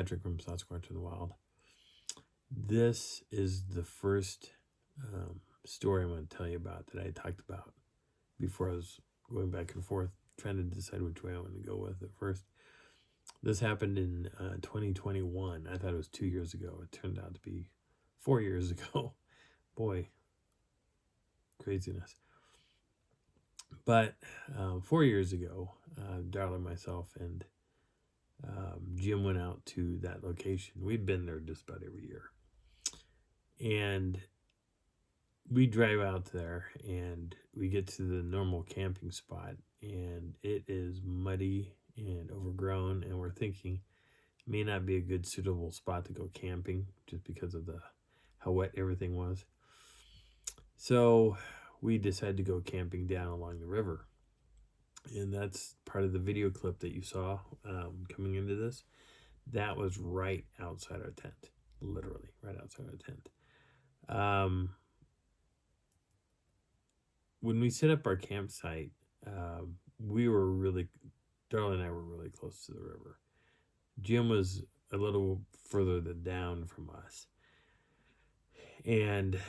Patrick from Sasquatch in the Wild. This is the first story I'm going to tell you about that I talked about before. I was going back and forth trying to decide which way I wanted to go with it first. This happened in 2021. I thought it was 2 years ago. It turned out to be 4 years ago. Boy, craziness. But 4 years ago, Darla, myself, and Jim went out to that location. We've been there just about every year. And we drive out there and we get to the normal camping spot, and it is muddy and overgrown, and we're thinking it may not be a good suitable spot to go camping just because of how wet everything was. So we decided to go camping down along the river. And that's part of the video clip that you saw coming into this. That was right outside our tent, literally right outside our tent. When we set up our campsite, Darla and I were really close to the river. Jim was a little further down from us. And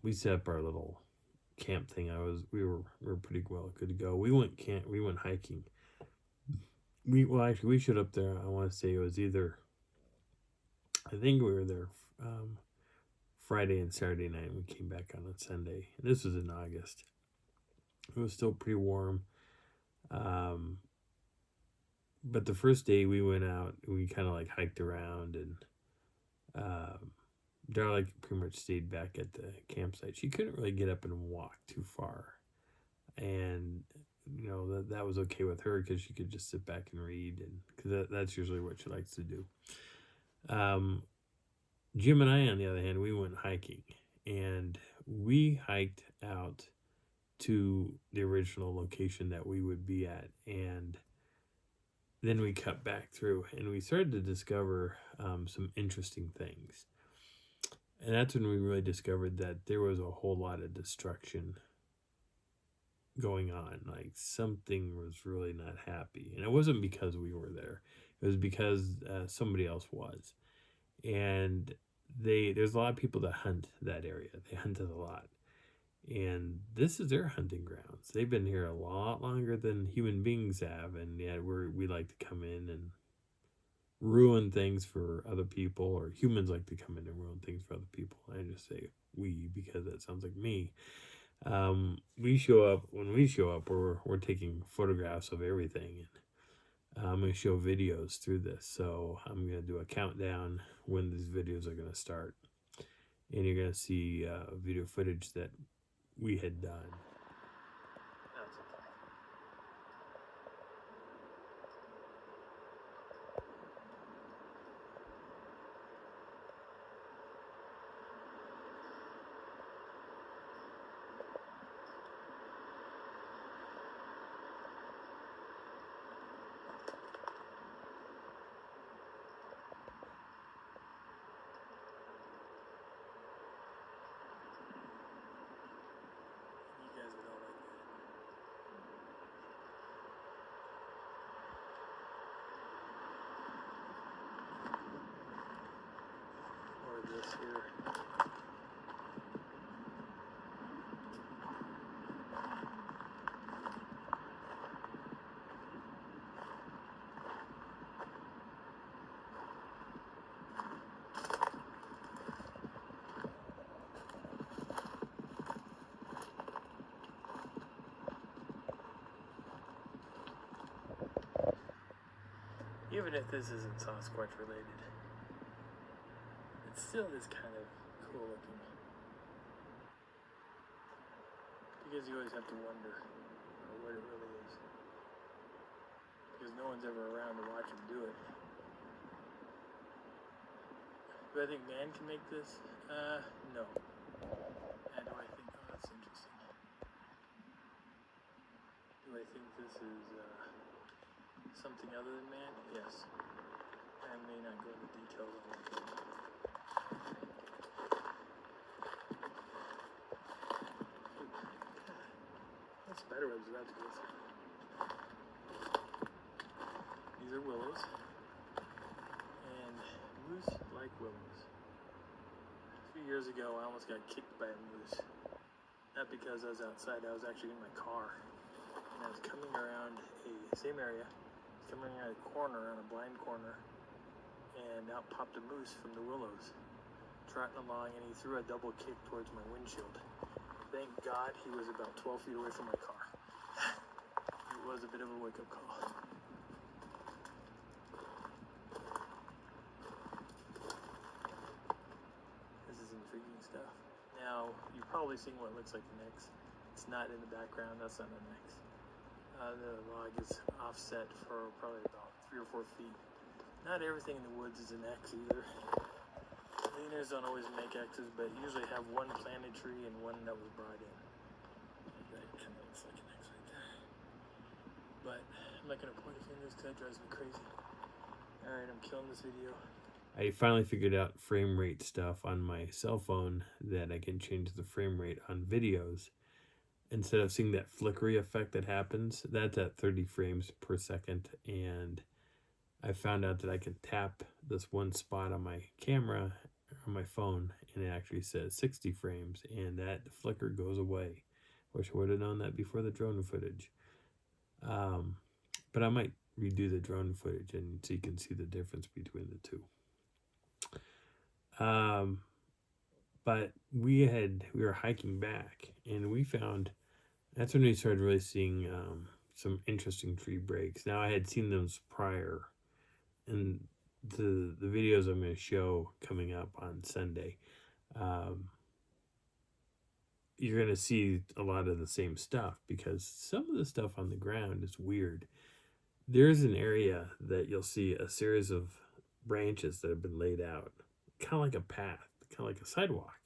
we set up our little camp thing. We were pretty well good to go. We went hiking. We showed up there. I want to say it was I think we were there Friday and Saturday night, and we came back on Sunday. And this was in August. It was still pretty warm. But the first day we went out, we kind of like hiked around, and Darla pretty much stayed back at the campsite. She couldn't really get up and walk too far. And, that was okay with her because she could just sit back and read, and because that's usually what she likes to do. Jim and I, on the other hand, we went hiking, and we hiked out to the original location that we would be at, and then we cut back through, and we started to discover some interesting things. And that's when we really discovered that there was a whole lot of destruction going on. Like, something was really not happy. And it wasn't because we were there. It was because somebody else was. And there's a lot of people that hunt that area. They hunt it a lot. And this is their hunting grounds. They've been here a lot longer than human beings have. And yet we like to come in and ruin things for other people, or humans like to come in and ruin things for other people. I just say we because that sounds like me. When we show up, we're taking photographs of everything, and I'm going to show videos through this. So I'm going to do a countdown when these videos are going to start, and you're going to see video footage that we had done. This here. Even if this isn't Sasquatch related, it still is kind of cool looking. Because you always have to wonder what it really is. Because no one's ever around to watch him do it. Do I think man can make this? No. And do I think, that's interesting. Do I think this is something other than man? Yes. I may not go into details on it. That spider web's about to go through. These are willows. And like willows. A few years ago, I almost got kicked by a moose. Not because I was outside, I was actually in my car. And I was coming around same area, coming around a corner, on a blind corner, and out popped a moose from the willows, trotting along, and he threw a double kick towards my windshield. Thank God he was about 12 feet away from my car. It was a bit of a wake-up call. This is intriguing stuff. Now, you've probably seen what looks like an X. It's not in the background, that's not an X. The log is offset for probably about 3 or 4 feet. Not everything in the woods is an X either. Leaners don't always make X's, but usually have one planted tree and one that was brought in. That kind of looks like an X right there. But I'm not going to point fingers because that drives me crazy. Alright, I'm killing this video. I finally figured out frame rate stuff on my cell phone that I can change the frame rate on videos. Instead of seeing that flickery effect that happens, that's at 30 frames per second. And I found out that I can tap this one spot on my camera, on my phone, and it actually says 60 frames, and that flicker goes away. Wish I would have known that before the drone footage. But I might redo the drone footage and so you can see the difference between the two. But we were hiking back, and we found, that's when we started really seeing some interesting tree breaks. Now, I had seen those prior, and the videos I'm going to show coming up on Sunday, you're going to see a lot of the same stuff, because some of the stuff on the ground is weird. There's an area that you'll see a series of branches that have been laid out, kind of like a path, kind of like a sidewalk,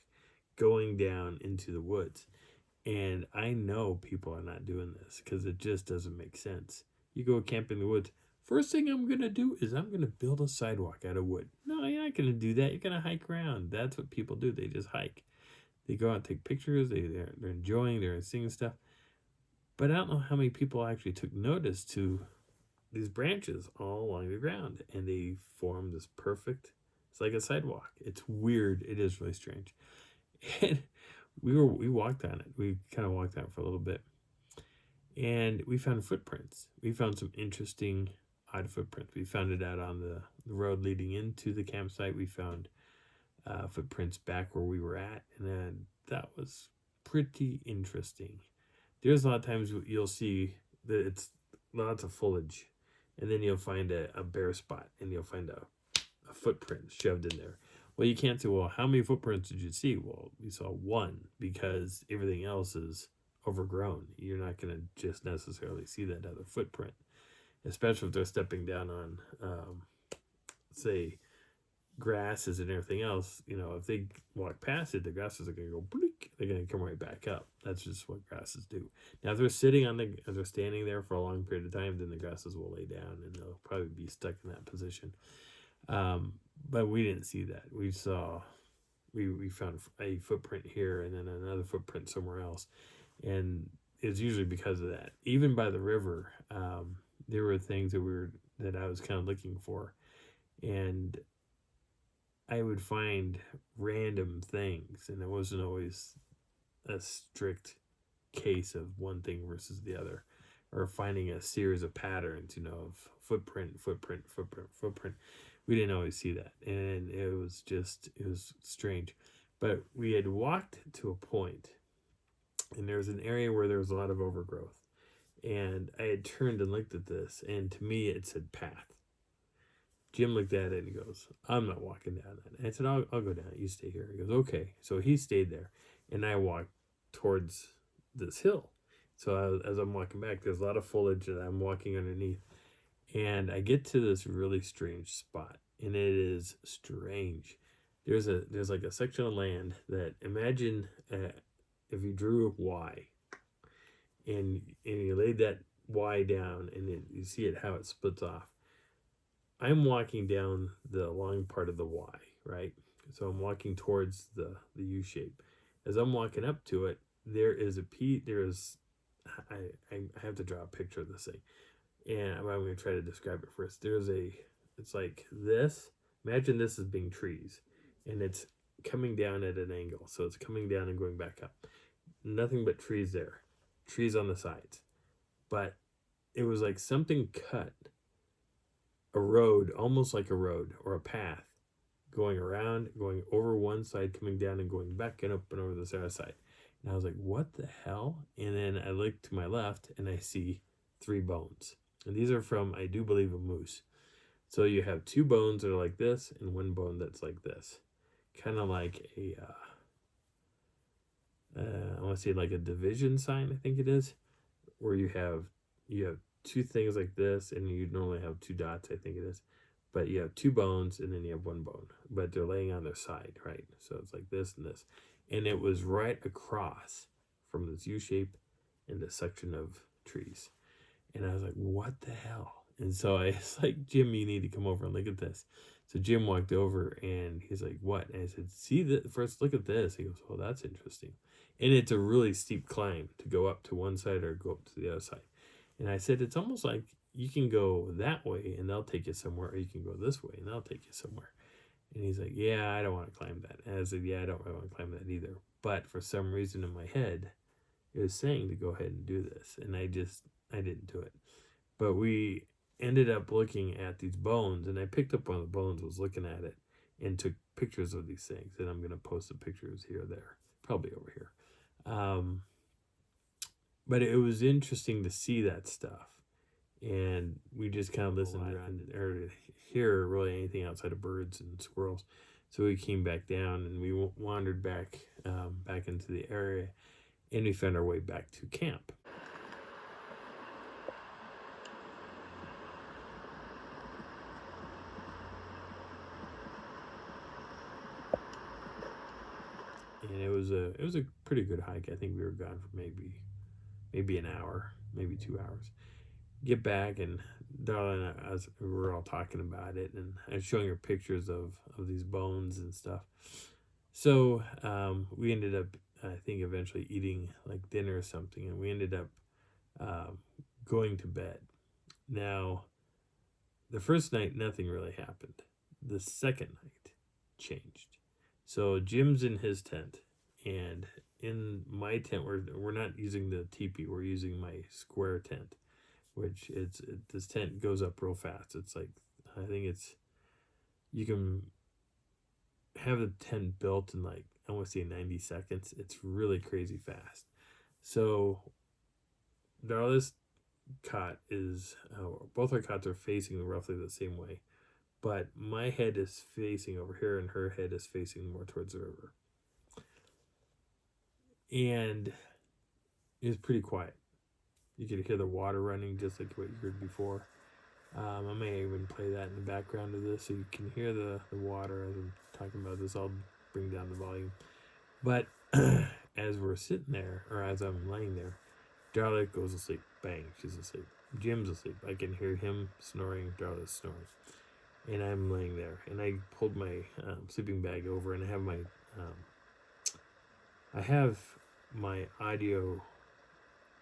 going down into the woods. And I know people are not doing this because it just doesn't make sense. You go camping in the woods, first thing I'm going to do is I'm going to build a sidewalk out of wood. No, you're not going to do that. You're going to hike around. That's what people do. They just hike. They go out and take pictures. They're enjoying, they're seeing stuff. But I don't know how many people actually took notice to these branches all along the ground. And they form this perfect, it's like a sidewalk. It's weird. It is really strange. And we walked on it. We kind of walked on it for a little bit. And we found footprints. We found some interesting odd footprints. We found it out on the road leading into the campsite. We found footprints back where we were at. And then that was pretty interesting. There's a lot of times you'll see that it's lots of foliage. And then you'll find a bare spot. And you'll find a footprint shoved in there. Well, you can't say, well, how many footprints did you see? Well, you saw one because everything else is overgrown. You're not going to just necessarily see that other footprint, especially if they're stepping down on, say, grasses and everything else. You know, if they walk past it, the grasses are going to go bleak. They're going to come right back up. That's just what grasses do. Now, if they're if they're standing there for a long period of time, then the grasses will lay down and they'll probably be stuck in that position. But we didn't see that. We found a footprint here and then another footprint somewhere else. And it's usually because of that. Even by the river, there were things that I was kind of looking for. And I would find random things, and it wasn't always a strict case of one thing versus the other, or finding a series of patterns, of footprint. We didn't always see that, and it was strange. But we had walked to a point, and there was an area where there was a lot of overgrowth, and I had turned and looked at this, and to me it said path. Jim looked at it and he goes, I'm not walking down that. And I said, I'll go down it. You stay here. He goes, okay. So he stayed there, and I walked towards this hill. So as I'm walking back, there's a lot of foliage that I'm walking underneath. And I get to this really strange spot, and it is strange. There's like a section of land that, imagine if you drew a Y, and you laid that Y down, and then you see it how it splits off. I'm walking down the long part of the Y, right? So I'm walking towards the U shape. As I'm walking up to it, I have to draw a picture of this thing. And I'm going to try to describe it first. It's like this, Imagine this as being trees, and it's coming down at an angle. So it's coming down and going back up. Nothing but trees there, trees on the sides. But it was like something cut a road, almost like a road or a path, going around, going over one side, coming down and going back and up and over this other side. And I was like, what the hell? And then I look to my left and I see 3 bones. And these are from, I do believe, a moose. So you have 2 bones that are like this and 1 bone that's like this. Kind of like a, I want to say like a division sign, I think it is, where you have 2 things like this, and you normally have 2 dots, I think it is. But you have 2 bones, and then you have 1 bone. But they're laying on their side, right? So it's like this and this. And it was right across from this U shape in this section of trees. And I was like, what the hell? And so I was like, Jim, you need to come over and look at this. So Jim walked over, and he's like, what? And I said, see, first look at this. He goes, oh, that's interesting. And it's a really steep climb to go up to one side or go up to the other side. And I said, it's almost like you can go that way and they'll take you somewhere, or you can go this way and they'll take you somewhere. And he's like, yeah, I don't want to climb that. And I said, yeah, I don't really want to climb that either. But for some reason in my head, it was saying to go ahead and do this. And I didn't do it. But we ended up looking at these bones, and I picked up one of the bones, was looking at it, and took pictures of these things. And I'm going to post the pictures here or there, probably over here. But it was interesting to see that stuff. And we just kind of listened around or hear really anything outside of birds and squirrels. So we came back down and we wandered back into the area, and we found our way back to camp. And it was a pretty good hike. I think we were gone for maybe an hour, maybe 2 hours. Get back, and Darla and we were all talking about it, and I was showing her pictures of these bones and stuff. So we ended up, I think, eventually eating like dinner or something, and we ended up going to bed. Now, the first night, nothing really happened. The second night changed. So Jim's in his tent, and in my tent, we're not using the teepee. We're using my square tent, which this tent goes up real fast. It's like, I think you can have the tent built in like, I want to say 90 seconds. It's really crazy fast. So Darla's cot is, both our cots are facing roughly the same way, but my head is facing over here and her head is facing more towards the river. And it's pretty quiet. You could hear the water running just like what you heard before. I may even play that in the background of this so you can hear the water as I'm talking about this. I'll bring down the volume. But as we're sitting there, or as I'm laying there, Darla goes to sleep. Bang, she's asleep. Jim's asleep. I can hear him snoring, Darla's snoring. And I'm laying there. And I pulled my sleeping bag over, and I have my audio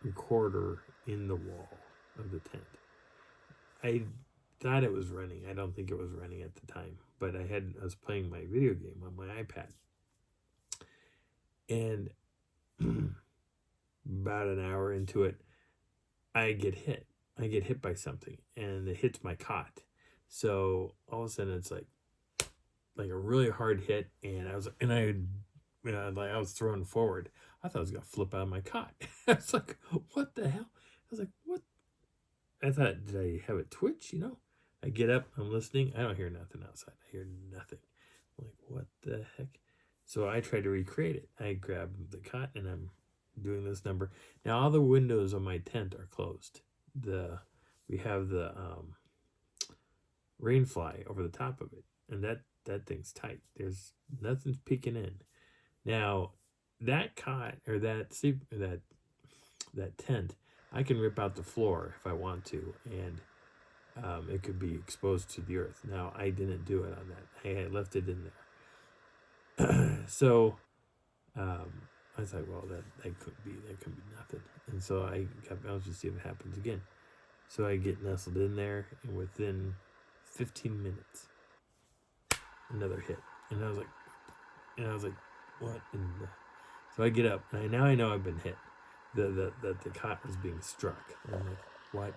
recorder in the wall of the tent. I thought it was running. I don't think it was running at the time, but I was playing my video game on my iPad. And about an hour into it, I get hit. I get hit by something, and it hits my cot. So all of a sudden, it's like a really hard hit, and I was thrown forward. I thought I was gonna flip out of my cot. I was like, "What the hell?" I was like, "What?" I thought, did I have it twitch? I get up, I'm listening. I don't hear nothing outside. I hear nothing. I'm like, what the heck? So I tried to recreate it. I grabbed the cot and I'm doing this number. Now all the windows on my tent are closed. We have the rain fly over the top of it, and that thing's tight. There's nothing peeking in. Now that cot or that tent, I can rip out the floor if I want to, and it could be exposed to the earth. Now, I didn't do it on that. I had left it in there. So I was like, well, that could be nothing. And so I was just see if it happens again. So I get nestled in there, and within 15 minutes, another hit. And I was like, what in the... So I get up, and now I know I've been hit. That the cot was being struck. And I'm like, what?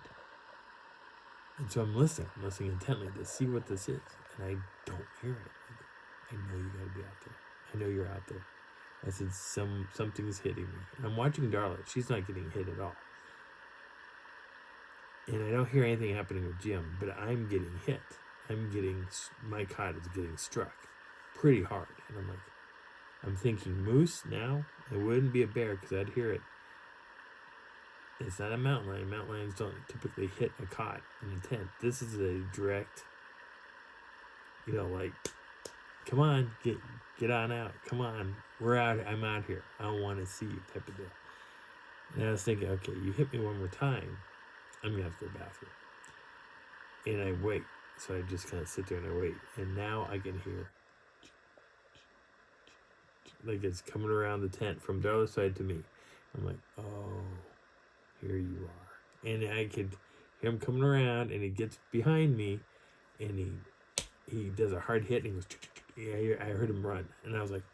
And so I'm listening intently to see what this is. And I don't hear it. I know you gotta be out there. I know you're out there. I said, something's hitting me. And I'm watching Darla. She's not getting hit at all. And I don't hear anything happening with Jim, but I'm getting hit. My cot is getting struck pretty hard. And I'm thinking, moose now? It wouldn't be a bear because I'd hear it. It's not a mountain lion. Mountain lions don't typically hit a cot in a tent. This is a direct, like, come on, get on out. Come on, we're out. I'm out here. I don't want to see you type of deal. And I was thinking, okay, you hit me one more time, I'm going to have to go to the bathroom. And I wait. So I just kind of sit there and I wait. And now I can hear, like it's coming around the tent from the other side to me. I'm like, oh, here you are. And I could hear him coming around, and he gets behind me, and he does a hard hit, and he goes, yeah, I heard him run. And I was like,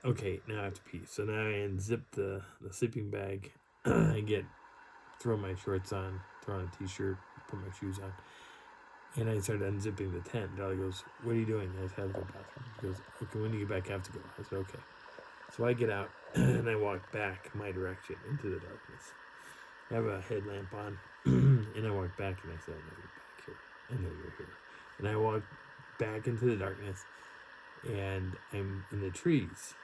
okay, now I have to pee. So now I unzip the sleeping bag. I throw my shorts on, throw on a t-shirt, put my shoes on. And I started unzipping the tent. Dolly goes, what are you doing? I said, I have to go to the bathroom. She goes, okay, when do you get back? I have to go. I said, okay. So I get out, and I walk back my direction into the darkness. I have a headlamp on, and I walk back, and I said, I know you're back here. I know you're here. And I walk back into the darkness, and I'm in the trees.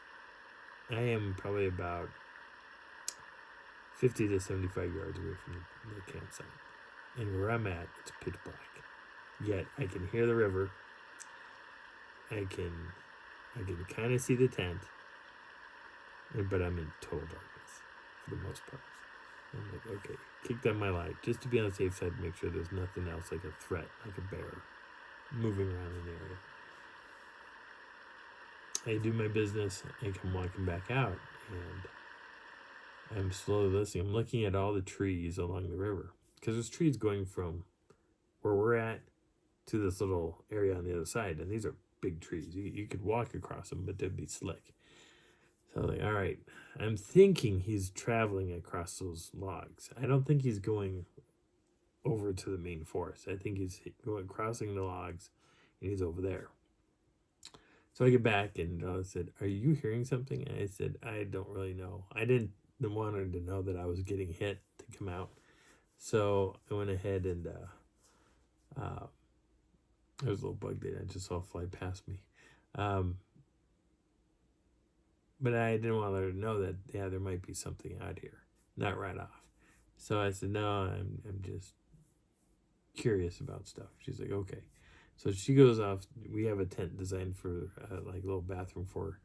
I am probably about 50 to 75 yards away from the campsite. And where I'm at, it's pitch black. Yet I can hear the river. I can kind of see the tent, but I'm in total darkness for the most part. I'm like, okay, kick down my light just to be on the safe side, make sure there's nothing else like a threat, like a bear, moving around in the area. I do my business. I come walking back out, and I'm slowly listening. I'm looking at all the trees along the river because there's trees going from where we're at to this little area on the other side, and these are big trees. You could walk across them, but they'd be slick. So I'm like, all right, I'm thinking he's traveling across those logs. I don't think he's going over to the main forest. I think he's crossing the logs, and he's over there. So I get back, and I said, are you hearing something? And I said, I don't really know. I didn't want her to know that I was getting hit to come out. So I went ahead and there was a little bug that I just saw fly past me. But I didn't want her to know that, yeah, there might be something out here. Not right off. So I said, no, I'm just curious about stuff. She's like, okay. So she goes off. We have a tent designed for like a little bathroom for her.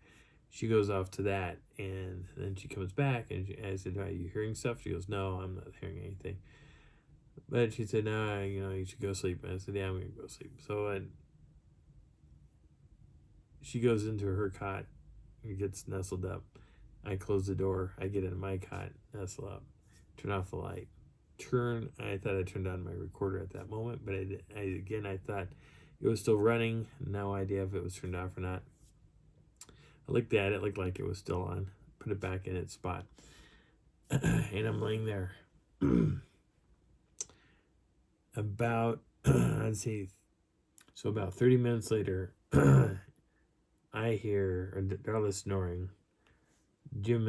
She goes off to that, and then she comes back, and I said, are you hearing stuff? She goes, no, I'm not hearing anything. But she said, no, you should go sleep. And I said, yeah, I'm going to go sleep. So she goes into her cot and gets nestled up. I close the door. I get into my cot, nestle up, turn off the light. I thought I turned on my recorder at that moment, but I thought it was still running. No idea if it was turned off or not. I looked at it, looked like it was still on. Put it back in its spot. And I'm laying there. About, I'd say, so about 30 minutes later, I hear Darla snoring. Jim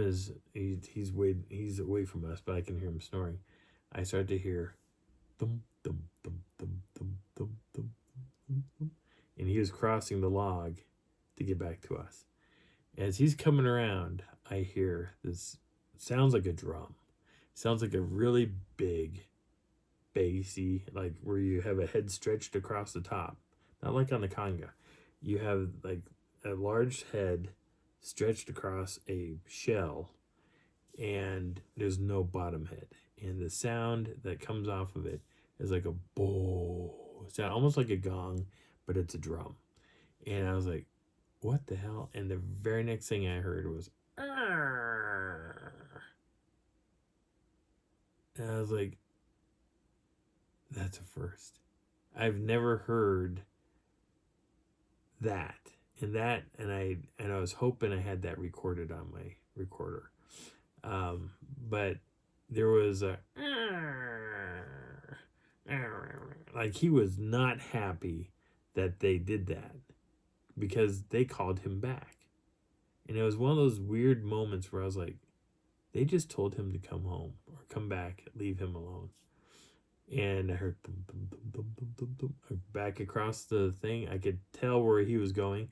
he's away from us, but I can hear him snoring. I start to hear thump, thump, thump, thump, thump, thump, thump, thump, thump. And he was crossing the log to get back to us. As he's coming around, I hear this, sounds like a drum. Sounds like a really big, bassy, like where you have a head stretched across the top. Not like on the conga. You have like a large head stretched across a shell, and there's no bottom head. And the sound that comes off of it is like a bow sound, almost like a gong, but it's a drum. And I was like, what the hell? And the very next thing I heard was, arr. And I was like, that's a first. I've never heard that and I was hoping I had that recorded on my recorder. But there was a like he was not happy that they did that because they called him back. And it was one of those weird moments where I was like, they just told him to come home or come back, leave him alone. And I heard thum, thum, thum, thum, thum, thum, thum, back across the thing. I could tell where he was going.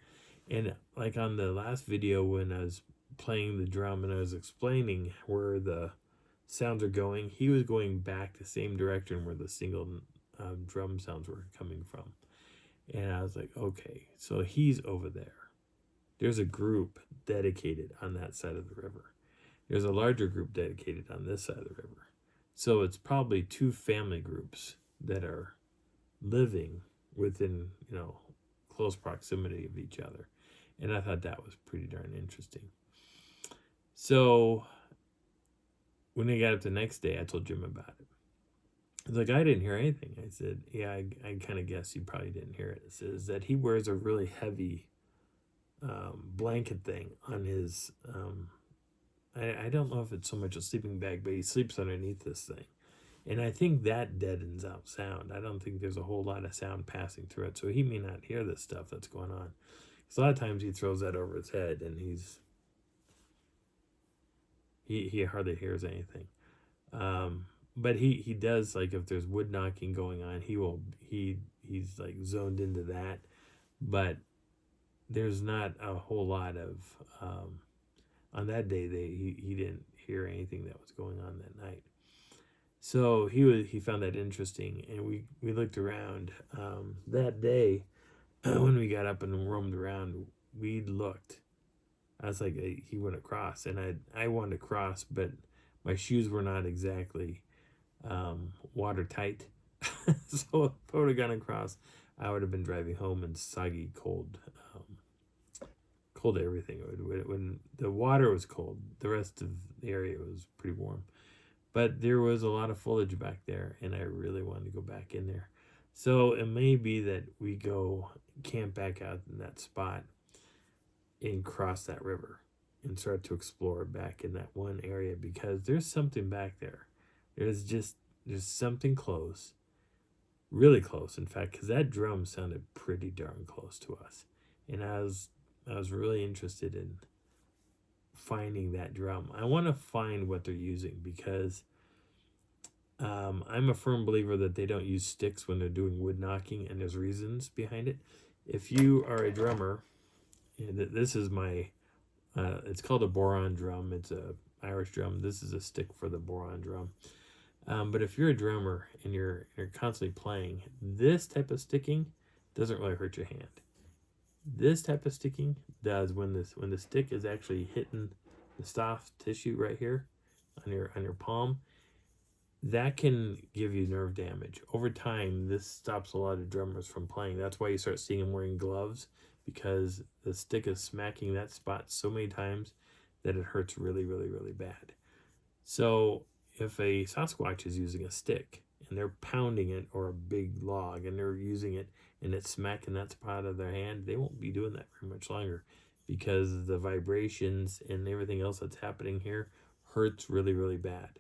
And like on the last video when I was playing the drum and I was explaining where the sounds are going, he was going back the same direction where the single drum sounds were coming from. And I was like, okay, so he's over there. There's a group dedicated on that side of the river. There's a larger group dedicated on this side of the river. So it's probably two family groups that are living within, close proximity of each other. And I thought that was pretty darn interesting. So when they got up the next day, I told Jim about it. He's like, I didn't hear anything. I said, yeah, I kind of guess you probably didn't hear it. It says that he wears a really heavy blanket thing on his, I don't know if it's so much a sleeping bag, but he sleeps underneath this thing. And I think that deadens out sound. I don't think there's a whole lot of sound passing through it. So he may not hear this stuff that's going on. Because a lot of times he throws that over his head and he hardly hears anything. But he does, like, if there's wood knocking going on, he's like zoned into that. But there's not a whole lot of on that day he didn't hear anything that was going on that night. So he found that interesting, and we looked around that day when we got up and roamed around. We looked. I was like, he went across, and I wanted to cross, but my shoes were not exactly watertight. So if I would have gone across, I would have been driving home in soggy, cold everything. When the water was cold, the rest of the area was pretty warm. But there was a lot of foliage back there, and I really wanted to go back in there. So it may be that we go camp back out in that spot and cross that river and start to explore back in that one area, because there's something back there. There's something close, really close, in fact, because that drum sounded pretty darn close to us. And I was really interested in finding that drum. I want to find what they're using, because I'm a firm believer that they don't use sticks when they're doing wood knocking, and there's reasons behind it. If you are a drummer, this is my, it's called a boron drum. It's a Irish drum. This is a stick for the boron drum. But if you're a drummer and you're constantly playing, this type of sticking doesn't really hurt your hand. This type of sticking does when the stick is actually hitting the soft tissue right here on your palm. That can give you nerve damage. Over time, this stops a lot of drummers from playing. That's why you start seeing them wearing gloves, because the stick is smacking that spot so many times that it hurts really, really, really bad. So if a Sasquatch is using a stick and they're pounding it, or a big log, and they're using it and it's smacking that spot of their hand, they won't be doing that very much longer, because the vibrations and everything else that's happening here hurts really, really bad.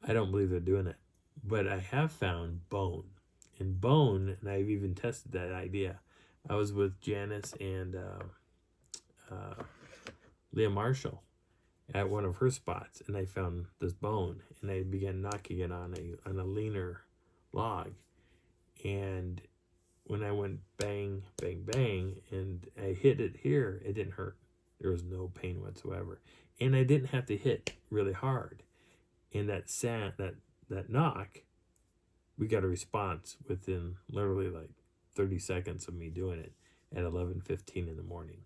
I don't believe they're doing it. But I have found bone. And bone, and I've even tested that idea. I was with Janice and Leah Marshall at one of her spots, and I found this bone, and I began knocking it on a leaner log. And when I went bang, bang, bang, and I hit it here, it didn't hurt. There was no pain whatsoever. And I didn't have to hit really hard. And that knock, we got a response within literally like 30 seconds of me doing it at 11:15 in the morning.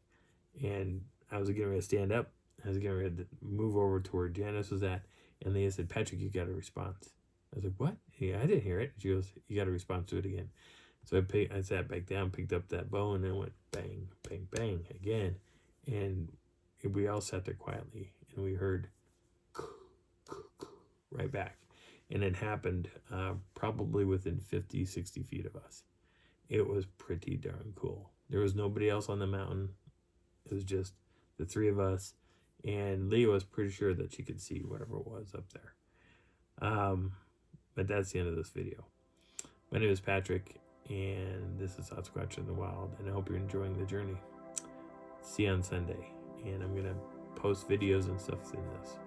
And I was getting ready to stand up. I was getting ready to move over to where Janice was at. And they said, Patrick, you got a response. I was like, what? Yeah, I didn't hear it. She goes, you got a response to it again. So I sat back down, picked up that bone, and went bang, bang, bang again. And we all sat there quietly, and we heard right back. And it happened probably within 50, 60 feet of us. It was pretty darn cool. There was nobody else on the mountain. It was just the three of us, and Leah was pretty sure that she could see whatever it was up there. But that's the end of this video. My name is Patrick, and this is Sasquatch in the Wild, and I hope you're enjoying the journey. See you on Sunday, and I'm gonna post videos and stuff in this.